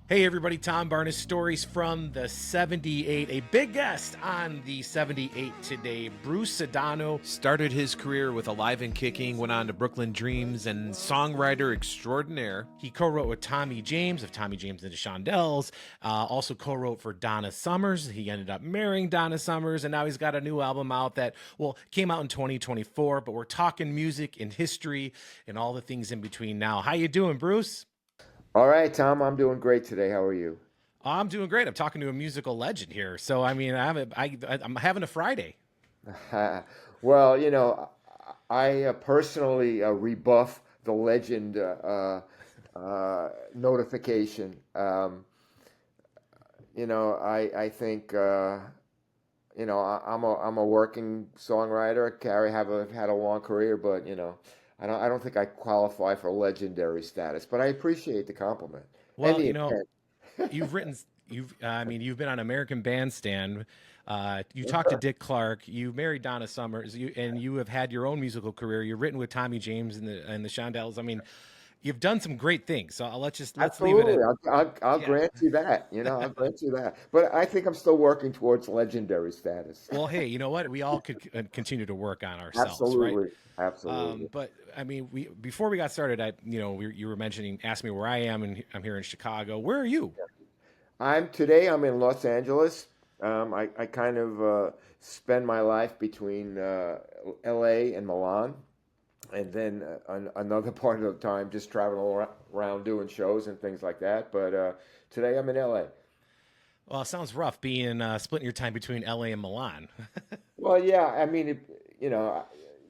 Hey everybody, Tom Barnes, stories from the 78. A big guest on the 78 today. Bruce Sudano started his career with Alive N Kickin, went on to Brooklyn Dreams, and songwriter extraordinaire. He co-wrote with Tommy James of Tommy James and the Shondells, also co-wrote for Donna Summers. He ended up marrying Donna Summers, and now he's got a new album out that, well, came out in 2024, but we're talking music and history and all the things in between now. How you doing, Bruce? All right, Tom, I'm doing great today. How are you? I'm doing great. I'm talking to a musical legend here. So I mean, I'm having a Friday. Well, I personally rebuff the legend notification. I think I'm a working songwriter. Carrie have had a long career, but I don't think I qualify for legendary status. But I appreciate the compliment and Well, the you know, intent. you've written, I mean, you've been on American Bandstand. You talked to Dick Clark. You married Donna Summers. And you have had your own musical career. You've written with Tommy James and the Shondells. I mean, you've done some great things. So let's leave it Absolutely. at I'll yeah. grant you that. I'll grant you that. But I think I'm still working towards legendary status. Well, hey, you know what? We all could continue to work on ourselves, right? Absolutely. Absolutely. But I mean, we before we got started, you were mentioning, ask me where I am, and I'm here in Chicago. Where are you? I'm in Los Angeles. I kind of spend my life between LA and Milan, and then another part of the time just traveling around doing shows and things like that. But today I'm in LA. Well, it sounds rough being splitting your time between LA and Milan. Well, yeah, I mean,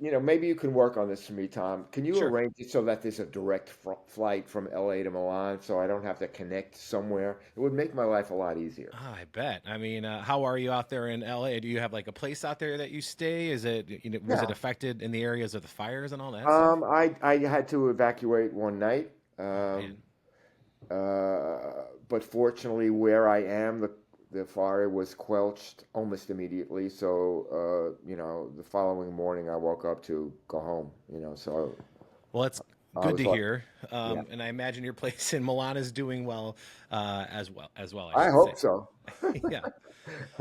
maybe you can work on this for me, Tom. Can you Sure. arrange it so that there's a direct flight from LA to Milan, so I don't have to connect somewhere? It would make my life a lot easier. I bet. I mean, how are you out there in LA? Do you have like a place out there that you stay? Was it Yeah. affected in the areas of the fires and all that stuff? I had to evacuate one night, Oh man. but fortunately, where I am, the fire was quelched almost immediately. So, the following morning, I woke up to go home. So Well, it's I good was to like, hear, yeah, and I imagine your place in Milan is doing well, as well. I I should say. hope so. Yeah.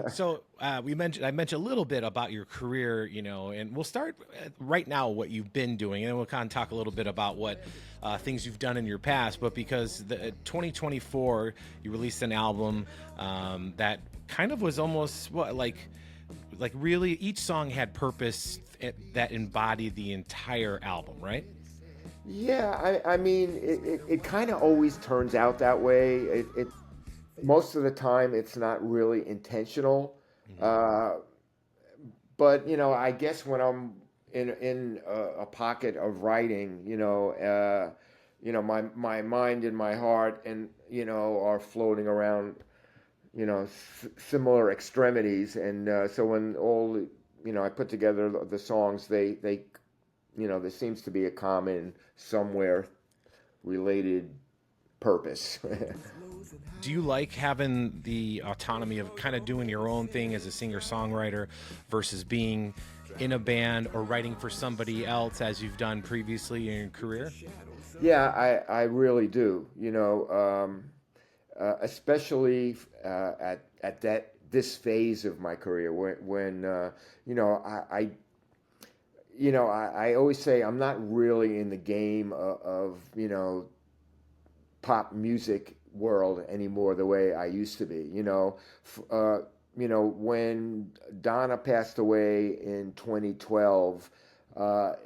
So I mentioned a little bit about your career, and we'll start right now what you've been doing, and then we'll kind of talk a little bit about what things you've done in your past. But because the 2024, you released an album that kind of was almost like really each song had purpose that embodied the entire album, right? Yeah, I mean, it kind of always turns out that way. Most of the time, it's not really intentional. Hmm. Uh, but I guess when I'm in a pocket of writing, my mind and my heart and are floating around, similar extremities, and so when I put together the songs, there seems to be a common somewhere related purpose. Do you like having the autonomy of kind of doing your own thing as a singer songwriter versus being in a band or writing for somebody else as you've done previously in your career? Yeah, I really do. Especially at this phase of my career when I always say I'm not really in the game of pop music world anymore the way I used to be. When Donna passed away in 2012,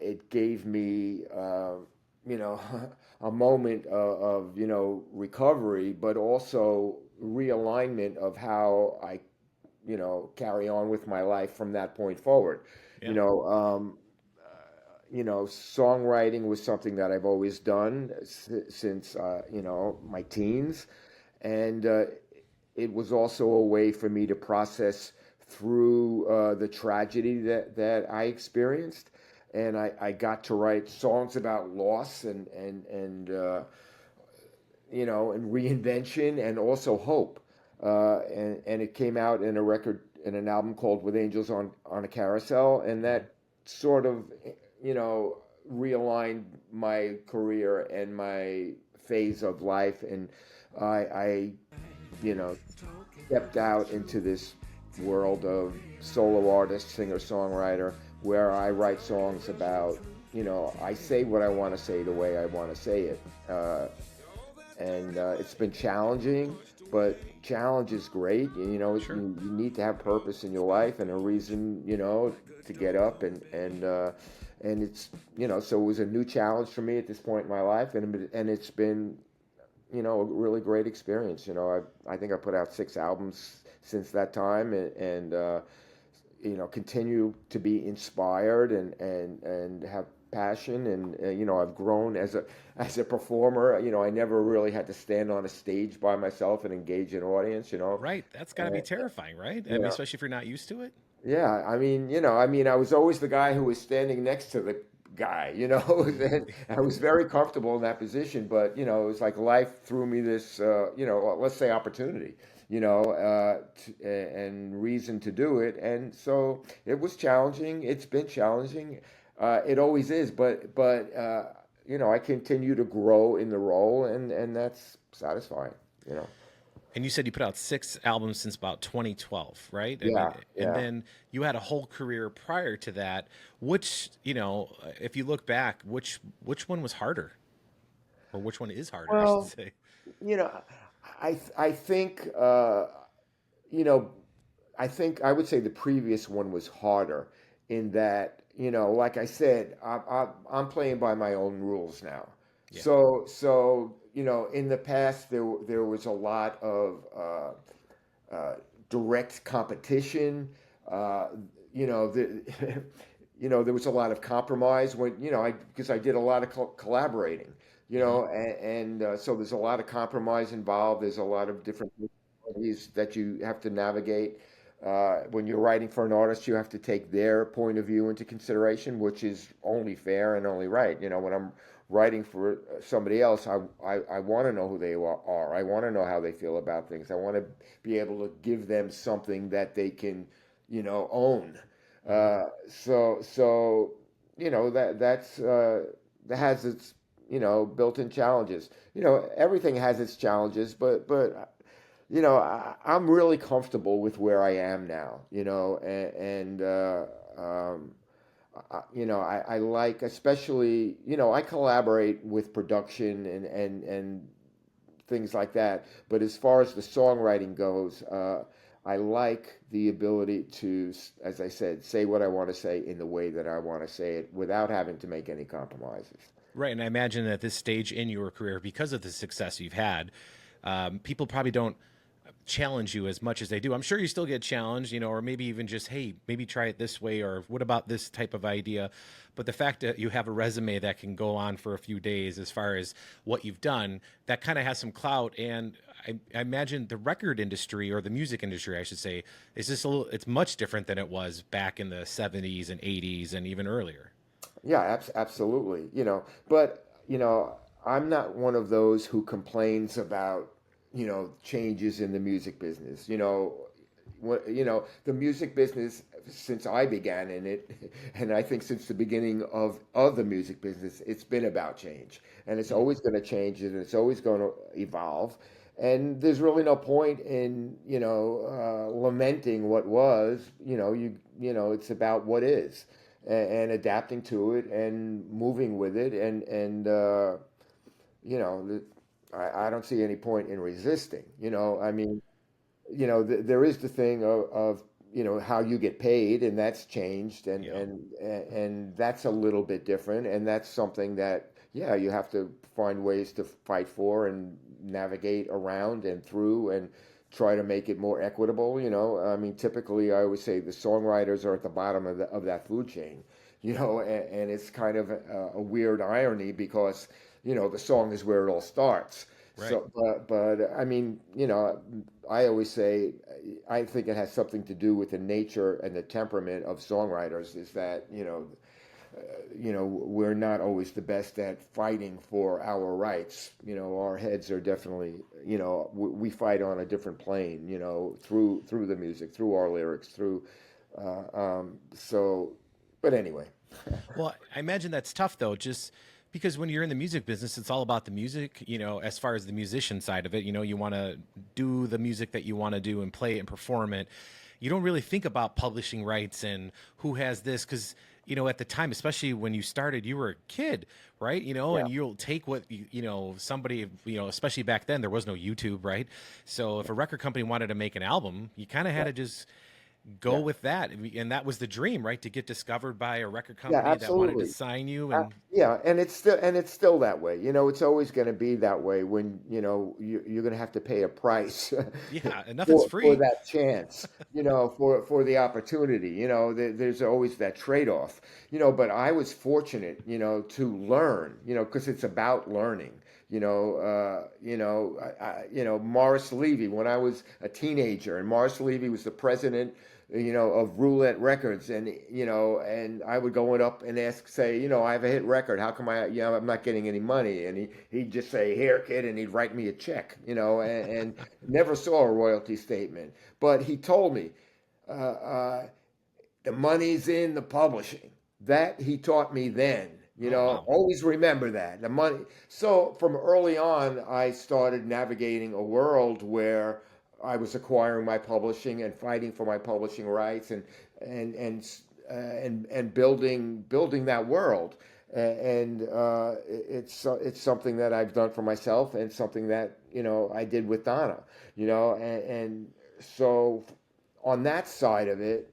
it gave me, a moment of recovery, but also realignment of how I, carry on with my life from that point forward. You Yeah. know, um, Songwriting was something that I've always done since my teens, and it was also a way for me to process through the tragedy that I experienced, and I got to write songs about loss and reinvention and also hope, and it came out in a record in an album called "With Angels on a Carousel," and Mhm. that sort of you know realigned my career and my phase of life, and I you know, stepped out into this world of solo artist, singer songwriter, where I write songs about, I say what I want to say the way I want to say it. And it's been challenging, but challenge is great. Sure. You need to have purpose in your life and a reason, to get up and it's, so it was a new challenge for me at this point in my life, and it's been, a really great experience. I think I put out 6 albums since that time, and continue to be inspired and have passion, and I've grown as a performer. I never really had to stand on a stage by myself and engage an audience. Right. That's got to be And, terrifying, right? I mean, yeah, especially if you're not used to it. yeah. I mean, I was always the guy who was standing next to the guy. And I was very comfortable in that position. But it was like life threw me this, let's say opportunity, and reason to do it. And so it was challenging. It's been challenging. It always is. But I continue to grow in the role, and that's satisfying. You know. And you said you put out 6 albums since about 2012, right? I mean, Yeah. and Yeah. then you had a whole career prior to that. Which, if you look back, which one was harder, or which one is harder, I should Well, say? you know, I think you know I think I would say the previous one was harder in that, like I said, I'm playing by my own rules now. Yeah. So in the past there was a lot of direct competition. Uh, the, there was a lot of compromise when because I did a lot of collaborating. Hmm. So there's a lot of compromise involved. There's a lot of different ways that you have to navigate. When you're writing for an artist, you have to take their point of view into consideration, which is only fair and only right. When I'm writing for somebody else, I want to know who they are. I want to know how they feel about things. I want to be able to give them something that they can, own. Hmm. So that has its built-in challenges. Everything has its challenges, but I'm really comfortable with where I am now. Um, I like, especially, I collaborate with production and things like that. But as far as the songwriting goes, I like the ability to, as I said, say what I want to say in the way that I want to say it without having to make any compromises. Right. And I imagine at this stage in your career, because of the success you've had, people probably don't challenge you as much as they do. I'm sure you still get challenged, or maybe even just, hey, maybe try it this way, or what about this type of idea? But the fact that you have a resume that can go on for a few days as far as what you've done, that kind of has some clout. And I imagine the record industry, or the music industry, I should say, is just it's much different than it was back in the 70s and 80s and even earlier. Yeah, absolutely. But I'm not one of those who complains about changes in the music business. The music business, since I began in it, and I think since the beginning of the music business, it's been about change, and it's Mhm. always going to change, and it's always going to evolve. And there's really no point in lamenting what was. It's about what is, and adapting to it and moving with it, and you know the, I don't see any point in resisting. I mean, there is the thing of how you get paid, and that's changed, and Yeah. and that's a little bit different, and that's something that, yeah, you have to find ways to fight for and navigate around and through and try to make it more equitable. I mean, typically I always say the songwriters are at the bottom of that food chain. And it's kind of a weird irony because the song is where it all starts. Right. But I mean, I always say I think it has something to do with the nature and the temperament of songwriters. Is that we're not always the best at fighting for our rights. Our heads are definitely, we fight on a different plane. Through the music, through our lyrics, through. So, but anyway. Well, I imagine that's tough though, just Because when you're in the music business, it's all about the music, as far as the musician side of it, you want to do the music that you want to do and play it and perform it. You don't really think about publishing rights and who has this because, at the time, especially when you started, you were a kid, right? Yeah, And you'll take what, somebody, especially back then, there was no YouTube, right? So if a record company wanted to make an album, you kind of had yeah, to just go yeah. with that. And that was the dream, right? To get discovered by a record Yeah, company that wanted to absolutely. sign you. And Yeah, and it's still that way. It's always going to be that way when you're going to have to pay a price yeah, and nothing's for free. that chance. For the opportunity. There's always that trade-off. But I was fortunate, to learn. Because it's about learning. Morris Levy when I was a teenager, and Morris Levy was the president of Roulette Records, and I would go up and say, I have a hit record. How come I'm not getting any money? And he'd just say, here, kid, and he'd write me a check, and never saw a royalty statement. But he told me, uh, uh, the money's in the publishing. That he taught me then. Oh, wow. Always remember that the money. So from early on, I started navigating a world where I was acquiring my publishing and fighting for my publishing rights and and and building that world. It's something that I've done for myself and something that I did with Donna. And so on that side of it,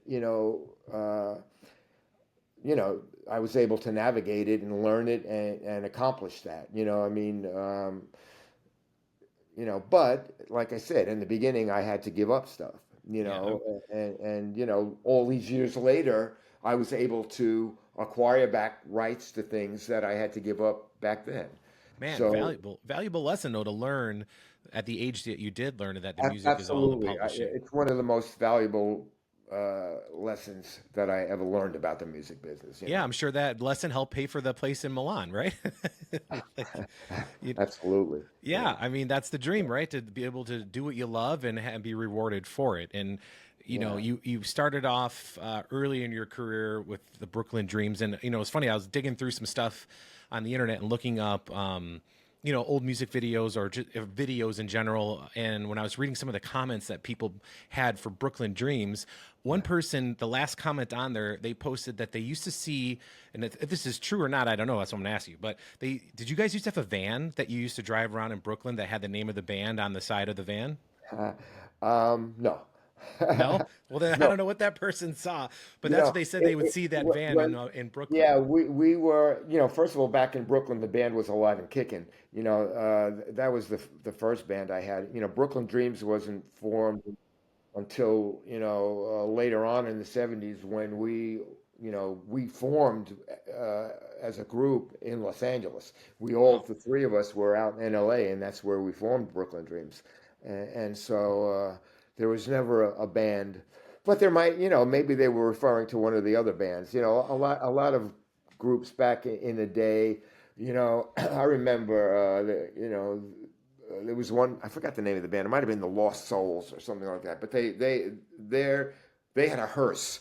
I was able to navigate it and learn it and accomplish that. I mean, but like I said, in the beginning, I had to give up stuff, Yeah. and all these years later, I was able to acquire back rights to things that I had to give up back then. Man, So valuable lesson though to learn at the age that you did learn that the music is all the absolutely, publishing. it's one of the most valuable lessons that I ever learned about the music business. Yeah, I'm sure that lesson helped pay for the place in Milan, right? like, you, Absolutely, yeah, I mean that's the dream, right? To be able to do what you love and be rewarded for it. And yeah. you started off early in your career with the Brooklyn Dreams, and it's funny. I was digging through some stuff on the internet and looking up, old music videos or just videos in general. And when I was reading some of the comments that people had for Brooklyn Dreams, one person, the last comment on there, they posted that they used to see, and if this is true or not, I don't know. That's what I'm gonna ask you. But did you guys used to have a van that you used to drive around in Brooklyn that had the name of the band on the side of the van? No. No? Well, then I No, don't know what that person saw, but you that's what know, they said they would see that van when, in Brooklyn. yeah, we were, first of all, back in Brooklyn, the band was Alive and Kickin. That was the first band I had. Brooklyn Dreams wasn't formed until, later on in the 70s when we formed as a group in Los Angeles. Oh, The three of us were out in LA, and that's where we formed Brooklyn Dreams. And so there was never a band, but there might, maybe they were referring to one of the other bands. A lot of groups back in the day. I remember, there was one. I forgot the name of the band. It might have been the Lost Souls or something like that. But they had a hearse.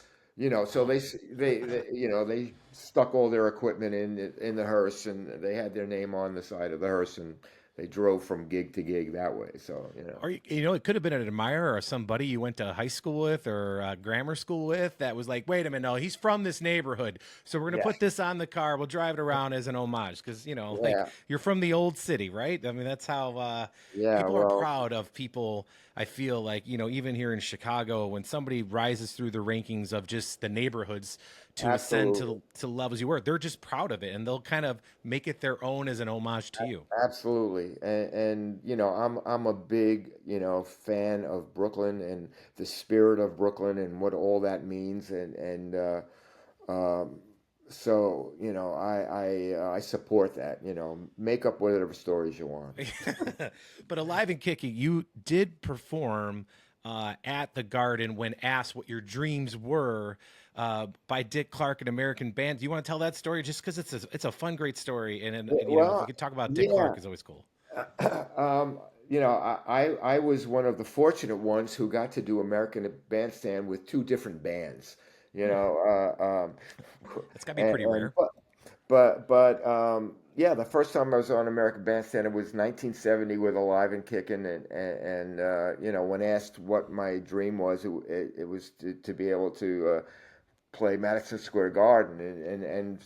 So oh, they stuck all their equipment in the hearse, and they had their name on the side of the hearse, and they drove from gig to gig that way. So or it could have been an admirer or somebody you went to high school with or grammar school with that was like, wait a minute, no, he's from this neighborhood, so we're gonna yeah, put this on the car. We'll drive it around as an homage because like yeah, you're from the old city, right? I mean, that's how yeah. people are Well, proud of people. I feel like even here in Chicago, when somebody rises through the rankings of just the neighborhoods to ascend absolutely. to levels you were, they're just proud of it, and they'll kind of make it their own as an homage to you. Absolutely, and I'm a big fan of Brooklyn and the spirit of Brooklyn and what all that means, and um, so I support that. Make up whatever stories you want. But Alive and Kicking, you did perform at the Garden when asked what your dreams were by Dick Clark and American Band. Do you want to tell that story? Just because it's a fun, great story, and if we Well, could talk about Dick yeah. Clark is always cool. I was one of the fortunate ones who got to do American Bandstand with two different bands. You Hmm. know, That's got to be and, pretty and rare. Yeah, the first time I was on American Bandstand, it was 1970 with Alive and Kickin', you know, when asked what my dream was, it was to be able to play Madison Square Garden,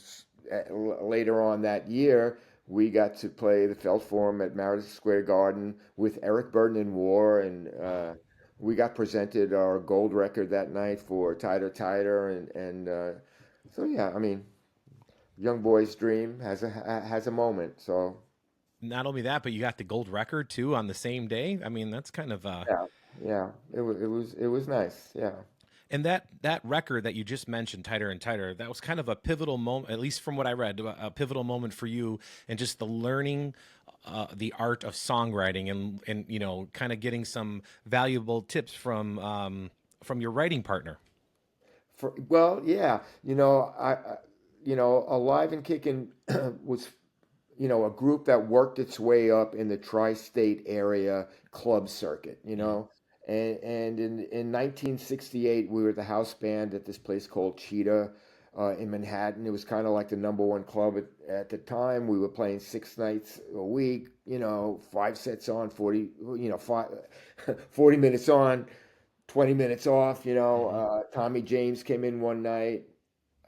later on that year, we got to play the Felt Forum at Madison Square Garden with Eric Burden and War, and Wow. we got presented our gold record that night for Tighter Tighter, so yeah, I mean, young boy's dream has a moment. So Not only that, but you got the gold record too on the same day. I mean, that's kind of yeah, yeah, it was nice. Yeah. and that record that you just mentioned, Tighter and Tighter, that was kind of a pivotal moment, at least from what I read, a pivotal moment for you and just the learning the art of songwriting and you know, kind of getting some valuable tips from your writing partner. Well, yeah, Alive and Kicking was, a group that worked its way up in the tri-state area club circuit, Mm. and in 1968 we were the house band at this place called Cheetah in Manhattan. It was kind of like the number one club at the time. We were playing 6 nights a week, 5 sets on, 40, 40 minutes on, 20 minutes off. Hmm. Tommy James came in one night.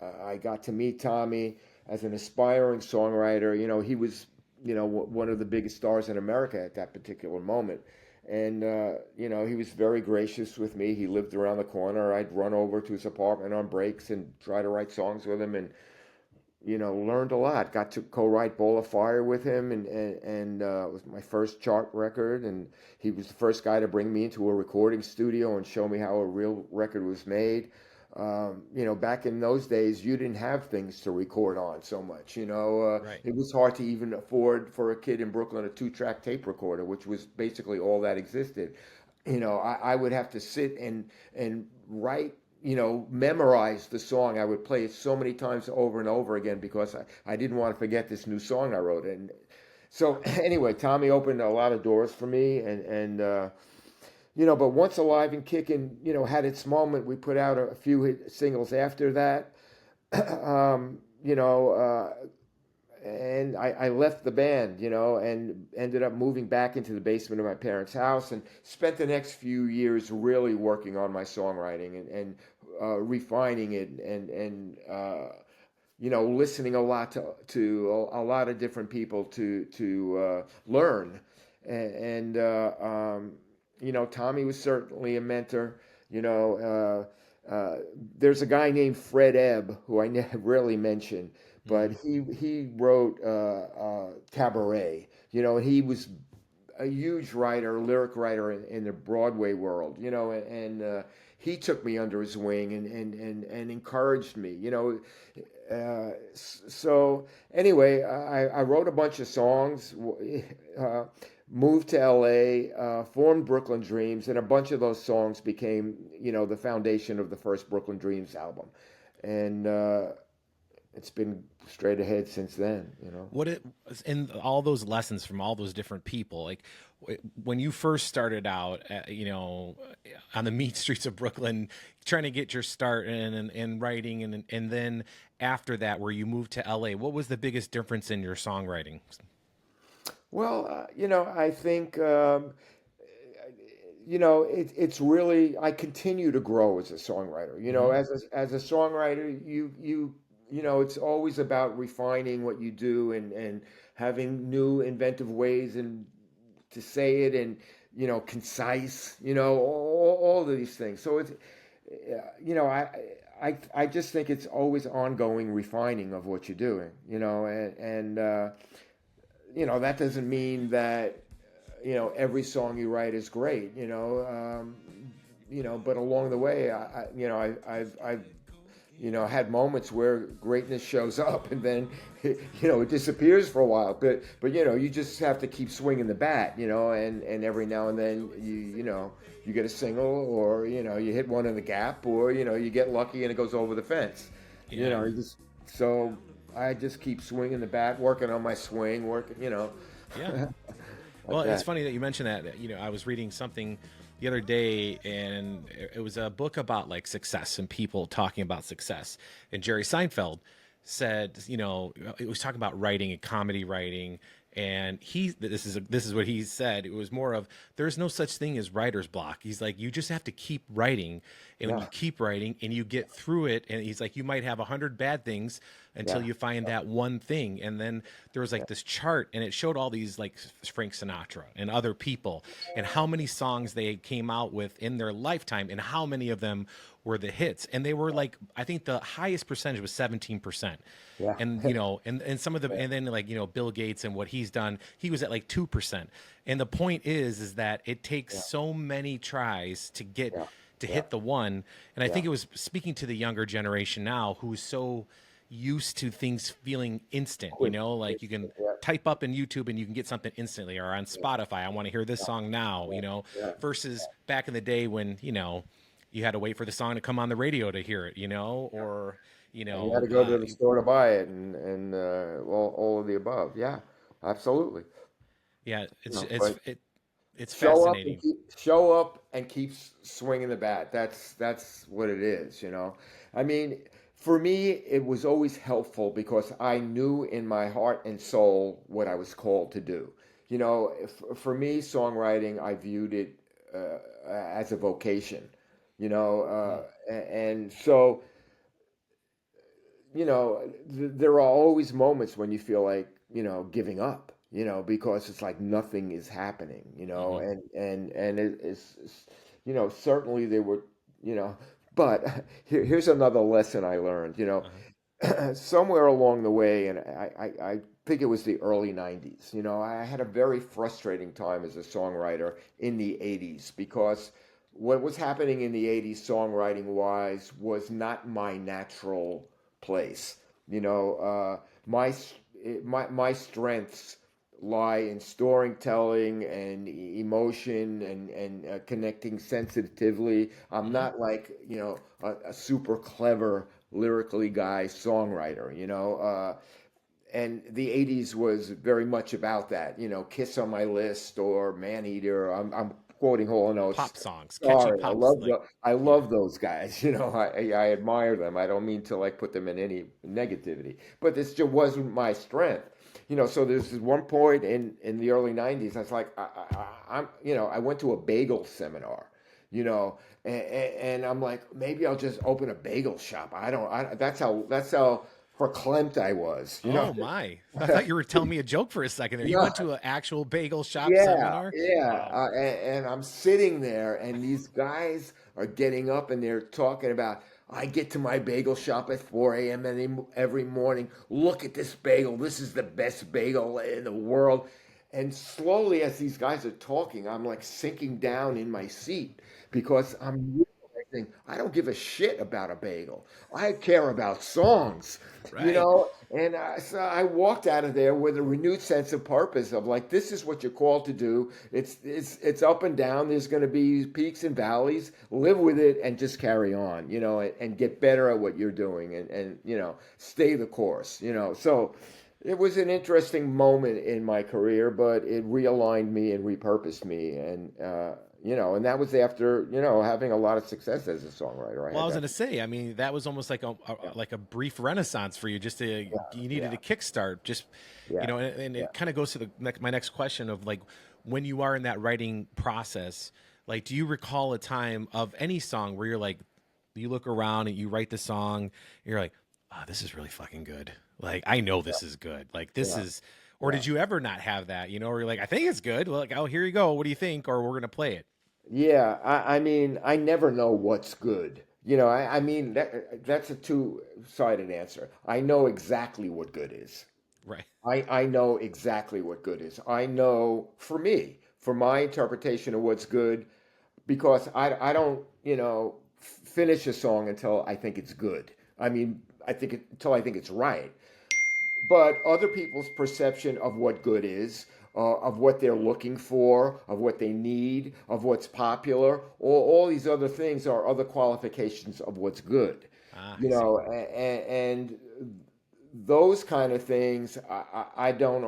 I got to meet Tommy as an aspiring songwriter. He was, one of the biggest stars in America at that particular moment. And, he was very gracious with me. He lived around the corner. I'd run over to his apartment on breaks and try to write songs with him, and, learned a lot. Got to co-write Bowl of Fire with him, and it was my first chart record. And he was the first guy to bring me into a recording studio and show me how a real record was made. Back in those days, you didn't have things to record on so much. Right. It was hard to even afford for a kid in Brooklyn a two-track tape recorder, which was basically all that existed. I would have to sit and write, memorize the song. I would play it so many times over and over again because I didn't want to forget this new song I wrote. And so anyway, Tommy opened a lot of doors for me, but once Alive and Kickin', had its moment, we put out a few singles after that. um, you know, and I left the band, and ended up moving back into the basement of my parents' house and spent the next few years really working on my songwriting and refining it and listening a lot to a lot of different people to learn. Tommy was certainly a mentor. You know, there's a guy named Fred Ebb who I rarely mention, but Hmm. he wrote Cabaret. He was a huge writer, lyric writer in the Broadway world. And he took me under his wing and encouraged me. So anyway, I wrote a bunch of songs. Moved to LA, formed Brooklyn Dreams, and a bunch of those songs became, the foundation of the first Brooklyn Dreams album. And it's been straight ahead since then. What it in all those lessons from all those different people, like when you first started out, you know, on the meat streets of Brooklyn, trying to get your start in writing, and then after that, where you moved to LA, what was the biggest difference in your songwriting? Well, I think, it's really, I continue to grow as a songwriter. Hmm. As a songwriter, it's always about refining what you do and having new inventive ways and to say it and, concise, all of these things. So it's, I just think it's always ongoing refining of what you're doing, that doesn't mean that every song you write is great. But along the way, I've had moments where greatness shows up and then it disappears for a while. But you just have to keep swinging the bat. And every now and then you get a single, or you hit one in the gap, or you get lucky and it goes over the fence. Yeah. You just so I just keep swinging the bat, working on my swing, working, Yeah. Well, like it's that. funny that you mentioned that. You know, I was reading something the other day, and it was a book about like success and people talking about success. And Jerry Seinfeld said, it was talking about writing and comedy writing, and this is what he said. It was more of, there's no such thing as writer's block. He's like, you just have to keep writing, and when you Yeah, keep writing and you get through it, and he's like, you might have 100 bad things until yeah, you find that one thing. And then there was like this chart, and it showed all these like Frank Sinatra and other people, and how many songs they came out with in their lifetime, and how many of them were the hits. And they were like, I think the highest percentage was 17%. yeah, And and some of the, and then like, Bill Gates and what he's done, he was at like 2%. And the point is that it takes yeah, so many tries to get yeah, to yeah, hit the one. And I yeah. think it was speaking to the younger generation now, who's so used to things feeling instant, Quick, quick, like you can yeah, type up in YouTube and you can get something instantly, or on yeah, Spotify, I want to hear this song now, yeah, yeah. versus back in the day when, you had to wait for the song to come on the radio to hear it, or, And you had to go to the store to buy it, and all of the above. Yeah, absolutely. yeah, You know, it's but it's show up and fascinating. keep swinging the bat. That's what it is. I mean, for me, it was always helpful because I knew in my heart and soul what I was called to do. For me, songwriting, I viewed it as a vocation. Mm, And so there are always moments when you feel like, giving up, because it's like nothing is happening, mm-hmm, and certainly they were, you know, but here's another lesson I learned, uh-huh, somewhere along the way, and I think it was the early 90s, I had a very frustrating time as a songwriter in the 80s because what was happening in the 80s songwriting wise was not my natural place. You know, my strengths lie in storytelling and emotion and connecting sensitively. I'm mm-hmm, not like a super clever lyrically guy songwriter. And the 80s was very much about that. Kiss on My List or Maneater. I'm quoting Hall and Oates. pop songs, catchy Sorry, pops, like, I yeah, love those guys. I admire them. I don't mean to like put them in any negativity, but this just wasn't my strength. So there's this one point in the early 90s. I was like, I went to a bagel seminar. And I'm like, maybe I'll just open a bagel shop. I don't. That's how verklempt I was. oh my, I thought you were telling me a joke for a second there. You No, went to an actual bagel shop yeah, seminar? yeah. Wow. And I'm sitting there, and these guys are getting up and they're talking about, I get to my bagel shop at 4 a.m. every morning. Look at this bagel. This is the best bagel in the world. And slowly, as these guys are talking, I'm like sinking down in my seat because I'm realizing I don't give a shit about a bagel. I care about songs, Right. and so I walked out of there with a renewed sense of purpose of like, this is what you're called to do. It's up and down. There's going to be peaks and valleys. Live with it and just carry on, and get better at what you're doing and stay the course, So it was an interesting moment in my career, but it realigned me and repurposed me, and that was after having a lot of success as a songwriter. I Well, I had was that. gonna say, I mean, that was almost like Yeah, like a brief renaissance for you. Just to, yeah, you needed yeah, a kickstart. Just, yeah, and yeah. it kind of goes to my next question of like, when you are in that writing process, like, do you recall a time of any song where you're like, you look around and you write the song, and you're like, oh, this is really fucking good. Like, I know this is good. Like, this Yeah, is, or yeah, did you ever not have that? Or you're like, I think it's good. Well, like, oh, here you go. What do you think? Or we're gonna play it. yeah. I mean, I never know what's good. I mean that's a two-sided answer. I know exactly what good is. Right. I know exactly what good is. I know for me, for my interpretation of what's good, because I don't, finish a song until I think it's good. I mean, until I think it's right. But other people's perception of what good is, of what they're looking for, of what they need, of what's popular, all these other things are other qualifications of what's good. Ah, I see. And those kind of things, I don't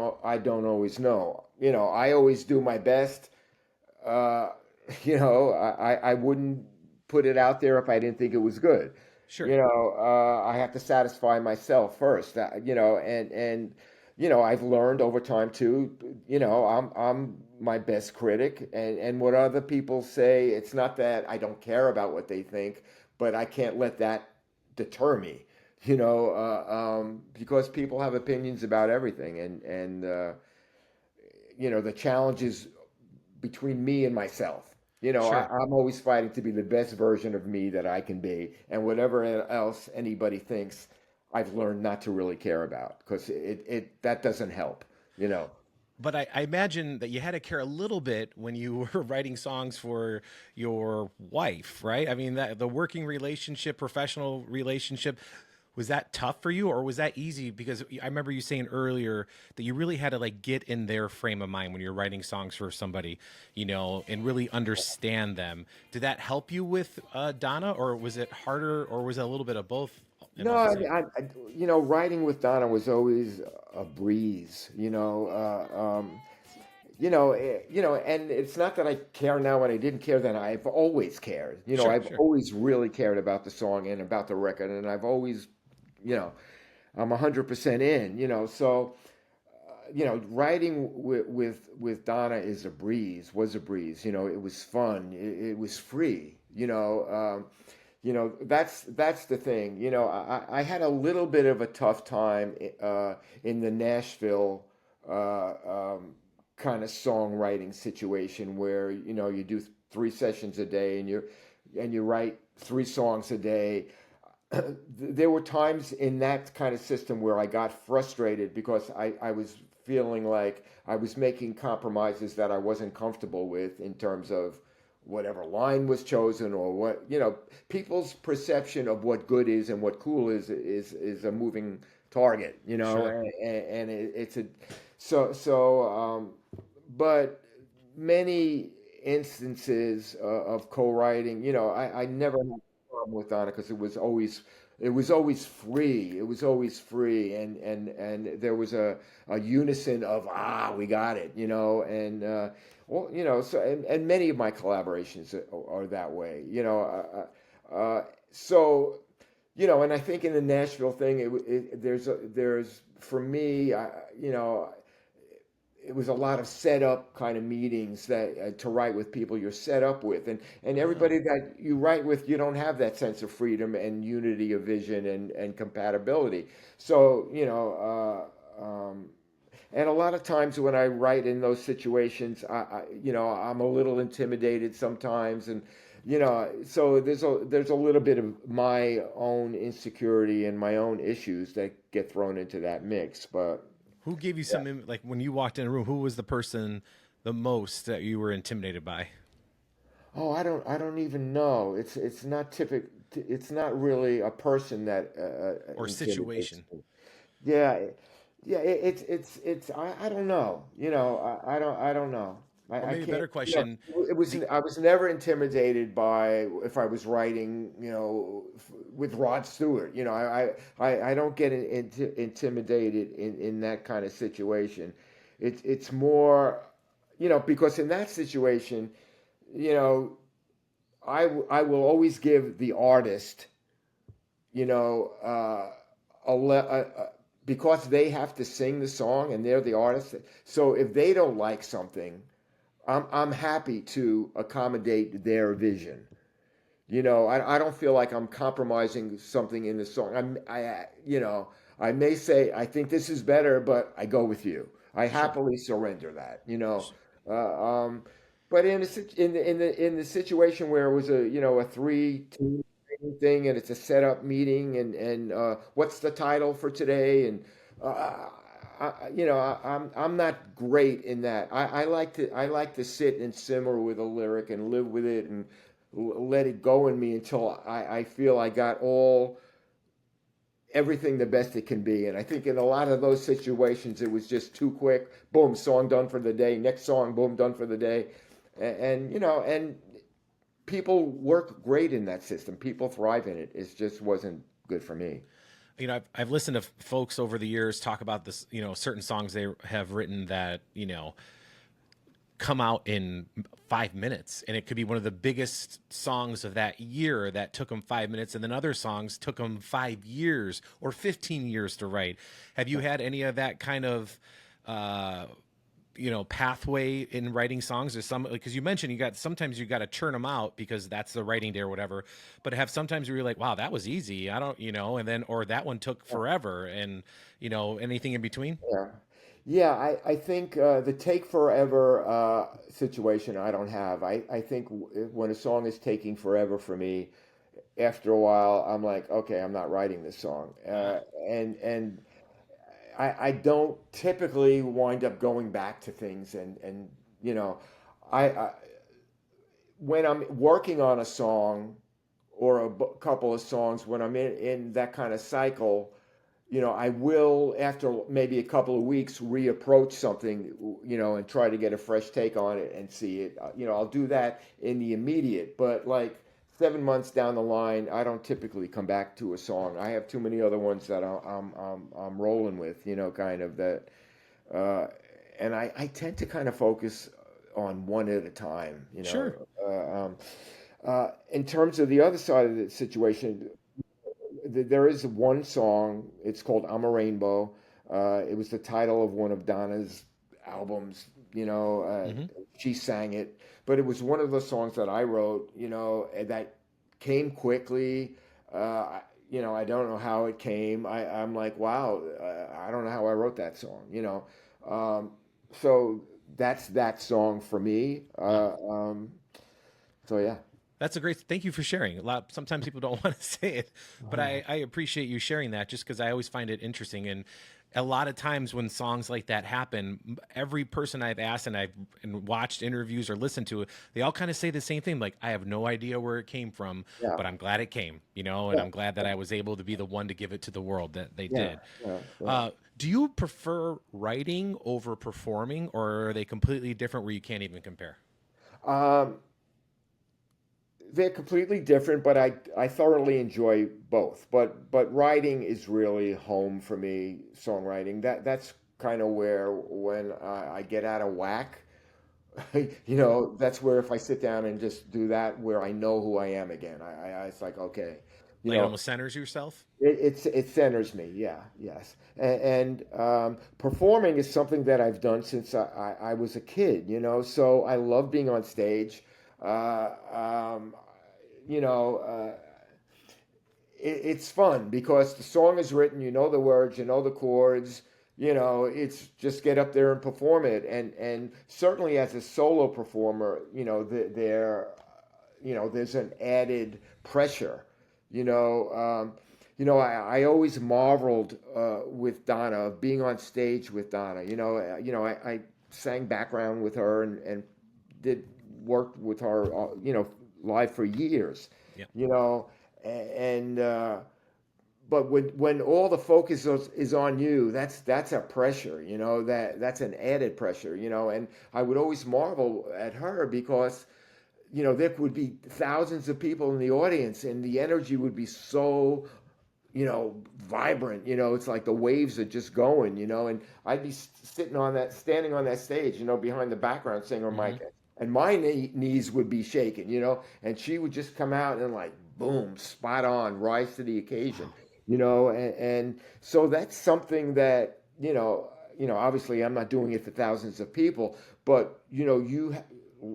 always know. I always do my best. Uh, I wouldn't put it out there if I didn't think it was good. Sure. I have to satisfy myself first. I've learned over time too. I'm my best critic, and what other people say. It's not that I don't care about what they think, but I can't let that deter me. Because people have opinions about everything, and the challenge is between me and myself. Sure. I'm always fighting to be the best version of me that I can be, and whatever else anybody thinks, I've learned not to really care about because it that doesn't help. You know. But I imagine that you had to care a little bit when you were writing songs for your wife, right? I mean, that the working relationship, professional relationship, was that tough for you, or was that easy? Because I remember you saying earlier that you really had to like get in their frame of mind when you're writing songs for somebody, and really understand them. Did that help you with Donna, or was it harder, or was it a little bit of both and No, all the I same? mean, writing with Donna was always a breeze. And it's not that I care now and I didn't care then. I've always cared. Sure, I've sure. always really cared about the song and about the record, and I've always, you know, I'm 100% in. So writing with Donna is a breeze. Was a breeze. It was fun. It was free. That's the thing. I had a little bit of a tough time in the Nashville uh, um, kind of songwriting situation where you do 3 sessions a day and you write 3 songs a day. There were times in that kind of system where I got frustrated because I was feeling like I was making compromises that I wasn't comfortable with in terms of whatever line was chosen or what people's perception of what good is and what cool is a moving target, Sure. and it's a but many instances of co-writing, I never had a problem with Donna because it was always free. It was always free, and there was a unison of we got it, so and many of my collaborations are that way, so and I think in the Nashville thing, there's for me, it was a lot of setup kind of meetings that to write with people you're set up with, and Oh, everybody that you write with, you don't have that sense of freedom and unity of vision and compatibility. So and a lot of times when I write in those situations, I'm a little intimidated sometimes, and so there's a little bit of my own insecurity and my own issues that get thrown into that mix, but. who gave you some like when you walked in a room? Who was the person the most that you were intimidated by, Oh, I don't even know. It's not typical. It's not really a person that or intimidates situation? me. Yeah, yeah. I don't know. I don't know. Or I maybe a can't. better question, It was. the I was never intimidated by if I was writing. With Rod Stewart. I don't get intimidated in that kind of situation. It's more. Because in that situation, you know I will always give the artist, you know, because they have to sing the song and they're the artist. So if they don't like something, I'm happy to accommodate their vision. I don't feel like I'm compromising something in the song. I may say I think this is better, but I go with you. I sure. happily surrender that. Uh, um, but in the situation where it was a 3-2 thing and it's a setup meeting and what's the title for today uh, I'm not great in that. I like to sit and simmer with a lyric and live with it and let it go in me until I feel I got everything the best it can be. And I think in a lot of those situations, it was just too quick. Boom, song done for the day. Next song, boom, done for the day. And people work great in that system. People thrive in it. It just wasn't good for me. I've listened to folks over the years talk about this, certain songs they have written that, come out in 5 minutes, and it could be one of the biggest songs of that year that took them 5 minutes, and then other songs took them 5 years or 15 years to write. Have you had any of that kind of uh pathway in writing songs? Or some, because you mentioned sometimes you got to churn them out because that's the writing day or whatever, but have sometimes where you're like, wow, that was easy, I don't, and then, or that one took forever, and anything in between? Yeah. Yeah, I think the take forever situation I don't have. I think when a song is taking forever for me, after a while, I'm like, okay, I'm not writing this song. And I don't typically wind up going back to things and you know, I when I'm working on a song or couple of songs, when I'm in that kind of cycle, I will, after maybe a couple of weeks, reapproach something, and try to get a fresh take on it and see it. I'll do that in the immediate, but like 7 months down the line, I don't typically come back to a song. I have too many other ones that I'm rolling with, kind of that. Uh, and I tend to kind of focus on one at a time, Sure. In terms of the other side of the situation, there is one song. It's called "I'm a Rainbow." It was the title of one of Donna's albums. Hmm. She sang it, but it was one of the songs that I wrote. And that came quickly. I don't know how it came. I'm like, wow, I don't know how I wrote that song. So that's that song for me. Wow. So yeah. That's a great. Thank you for sharing. Sometimes people don't want to say it, but I appreciate you sharing that, just because I always find it interesting. And a lot of times when songs like that happen, every person I've asked and I've watched interviews or listened to it, they all kind of say the same thing. Like, I have no idea where it came from, Yeah. but I'm glad it came. And Yeah. I'm glad that I was able to be the one to give it to the world that they Yeah. did. Yeah. Yeah. Do you prefer writing over performing, or are they completely different where you can't even compare? Um, they're completely different, but I thoroughly enjoy both. But writing is really home for me. Songwriting, that's kind of where when I get out of whack, that's where if I sit down and just do that, where I know who I am again. It's like, okay, you Like, it know, almost centers yourself. it centers me. Yeah, yes. And performing is something that I've done since I was a kid. So I love being on stage. Uh, um, you know, it's fun because the song is written, you know the words, you know the chords, it's just get up there and perform it. And certainly as a solo performer, there's an added pressure. You know, I always marveled with Donna, of being on stage with Donna. I sang background with her and did work with her, live for years. Yeah. You know, and but when all the focus is on you, that's a pressure. That's an added pressure. And I would always marvel at her because there would be thousands of people in the audience, and the energy would be so vibrant. It's like the waves are just going. And I'd be standing on that stage, behind the background singer Hmm. mic, and my knees would be shaking. And she would just come out and like boom, spot on, rise to the occasion. Wow. And so that's something that obviously I'm not doing it for thousands of people, but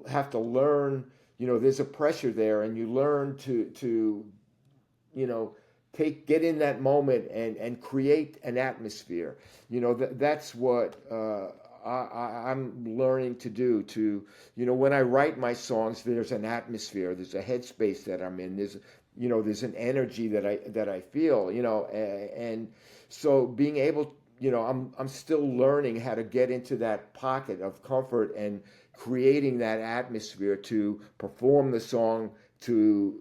have to learn. There's a pressure there, and you learn to you know get in that moment and create an atmosphere. That's what I'm learning to do. To when I write my songs, there's an atmosphere, there's a headspace that I'm in, there's an energy that I feel. And so being able, I'm still learning how to get into that pocket of comfort and creating that atmosphere to perform the song, to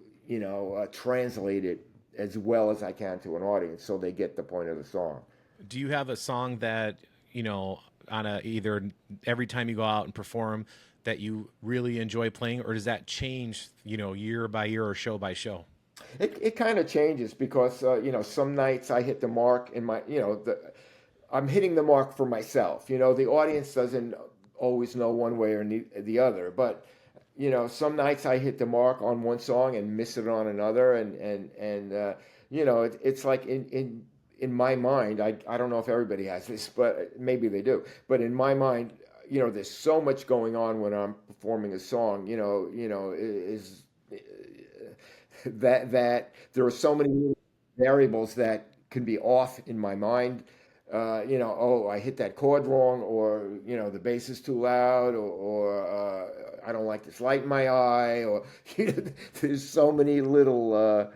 translate it as well as I can to an audience so they get the point of the song. Do you have a song that, on a either every time you go out and perform, that you really enjoy playing, or does that change, year by year or show by show? It kind of changes because some nights I hit the mark in my I'm hitting the mark for myself. The audience doesn't always know one way or the other. But some nights I hit the mark on one song and miss it on another, and it's like in my mind, I don't know if everybody has this, but maybe they do. But in my mind, there's so much going on when I'm performing a song. Is that there are so many variables that can be off in my mind. Oh, I hit that chord wrong, or the bass is too loud, or I don't like this light in my eye, or there's so many little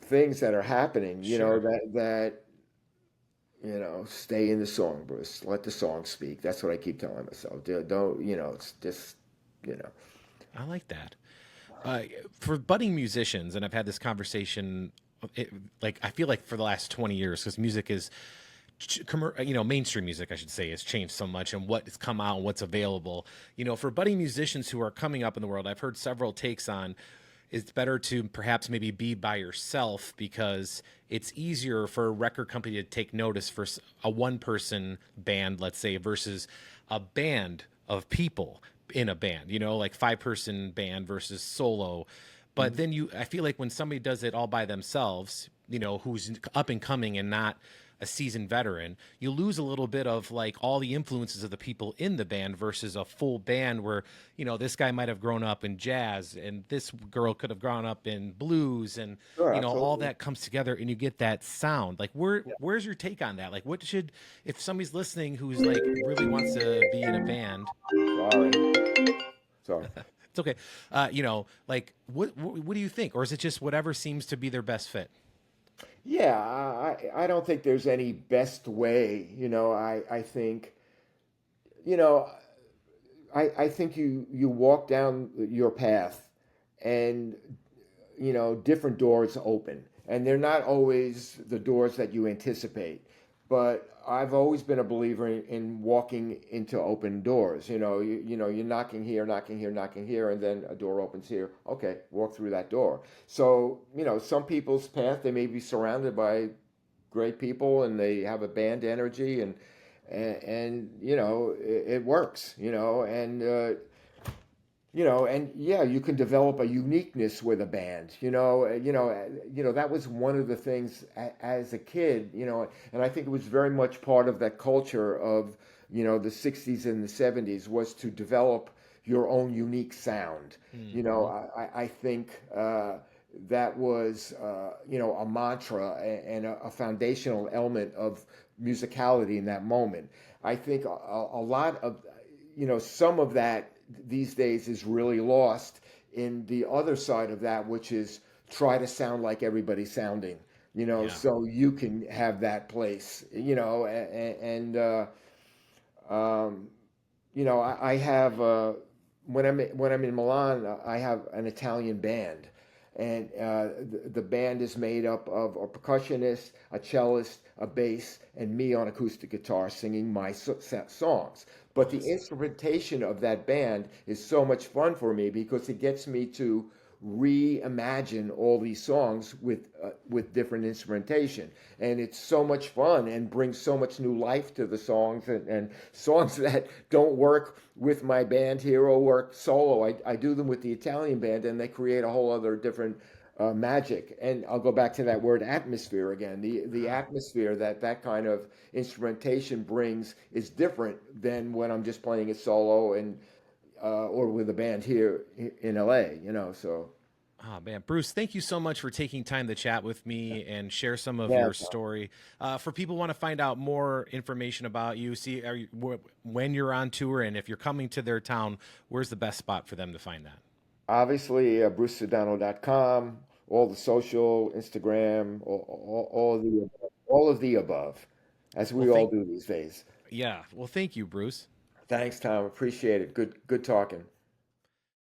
things that are happening. Sure. Stay in the song, Bruce. Let the song speak. That's what I keep telling myself. Don't, it's just, you know. I like that. Uh, for budding musicians, and I've had this conversation, like I feel like for the last 20 years, because music is, mainstream music, I should say, has changed so much, and what has come out and what's available. For budding musicians who are coming up in the world, I've heard several takes on. It's better to perhaps maybe be by yourself because it's easier for a record company to take notice for a one person band, let's say, versus a band of people in a band, like 5-person band versus solo. But then I feel like when somebody does it all by themselves, who's up and coming and not a seasoned veteran, you lose a little bit of like all the influences of the people in the band versus a full band where, this guy might have grown up in jazz and this girl could have grown up in blues and, Sure, all absolutely. that comes together and you get that sound. Like where's your take on that? Like if somebody's listening who's like really wants to be in a band, Sorry. Sorry. it's okay. Like what do you think? Or is it just whatever seems to be their best fit? Yeah, I don't think there's any best way. I think, you know, I think you walk down your path and different doors open, and they're not always the doors that you anticipate. But I've always been a believer in walking into open doors. You're knocking here, knocking here, knocking here, and then a door opens here. Okay, walk through that door. So some people's path, they may be surrounded by great people and they have a band energy, and it works. And yeah, you can develop a uniqueness with a band. That was one of the things as a kid. And I think it was very much part of that culture of the '60s and the '70s was to develop your own unique sound. Hmm. I think that was a mantra and a foundational element of musicality in that moment. I think a lot of some of that these days is really lost in the other side of that, which is try to sound like everybody's sounding, Yeah. so you can have that place, and um, I have when I'm in Milan, I have an Italian band, and the band is made up of a percussionist, a cellist, a bass, and me on acoustic guitar singing my songs. But the Awesome. instrumentation of that band is so much fun for me because it gets me to reimagine all these songs with different instrumentation, and it's so much fun and brings so much new life to the songs, and songs that don't work with my band here or work solo. I do them with the Italian band, and they create a whole other different magic. And I'll go back to that word atmosphere again. The Ah, atmosphere that kind of instrumentation brings is different than when I'm just playing it solo and or with a band here in LA. So oh man, Bruce, thank you so much for taking time to chat with me and share some of yeah. your story. For people who want to find out more information about you, see when you're on tour and if you're coming to their town, where's the best spot for them to find that? Obviously, BruceSudano.com, all the social, Instagram, all of the above, as Well, we all do these days. yeah. Well, thank you, Bruce. Thanks, Tom. Appreciate it. Good talking.